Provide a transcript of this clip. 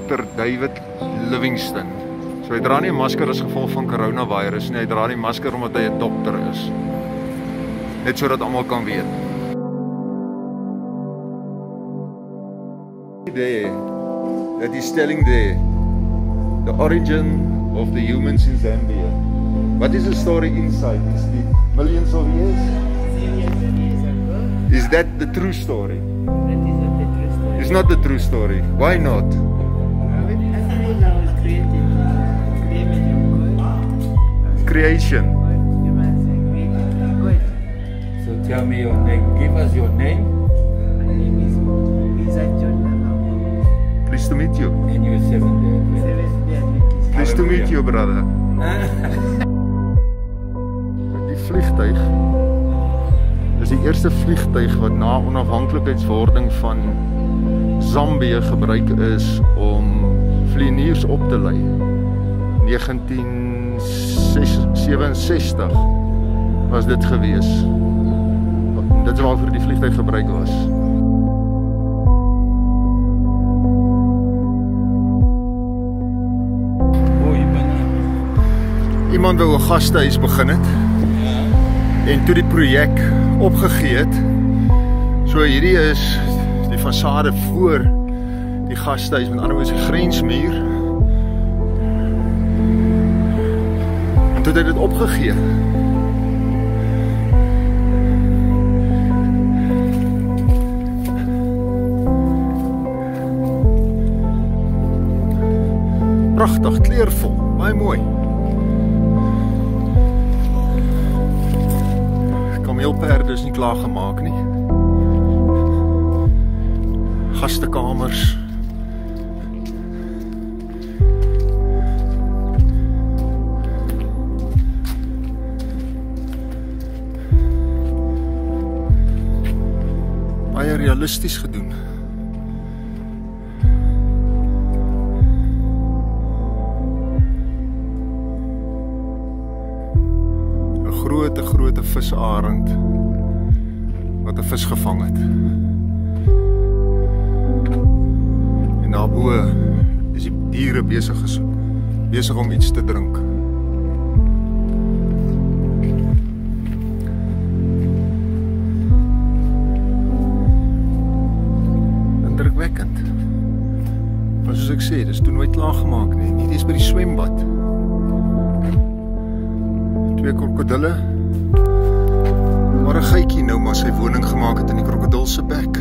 Dr. David Livingstone. So hy dra nie 'n masker as gevolg van coronavirus nie, hy dra die masker omdat hy 'n dokter is. Net sodat almal kan weet. There, that is telling there, the origin of the humans in Zambia. What is the story inside? Is the millions of years? Is that the true story? That is not the true story. It's not the true story. Why not? Afrika was created in the image of God. Creation. You must say created by God. So tell me your name. Give us your name. My name is John. Pleased to meet you. And you're Seventh Day Adventist. Pleased to meet you, brother. Die vliegtuig is die eerste vliegtuig wat na onafhanklikheidswording van Zambië gebruik is om vlieëniers op te lei. 1967 was dit gewees. Dit is waarvoor die vliegtuig gebruik was. Iemand wou 'n gastehuis begin het en toe die projek opgegee het. So hierdie is die fasade voor die gastehuis, met ander woorde die grensmuur. En toe het hy dit opgegee. Pragtig, kleurvol, baie mooi. Kameelperde is nie klaar gemaak nie. Gastekamers. Baie realisties gedoen. 'n groot visarend wat 'n vis gevang het. En daarbo is die diere besig om iets te drink. Indrukwekkend. Maar soos ek sê, dis toe nooit klaar gemaak nie. Hierdie is by die swembad. 2 krokodille. Maar 'n geitjie nou maar sy woning gemaak het in die krokodil se bek.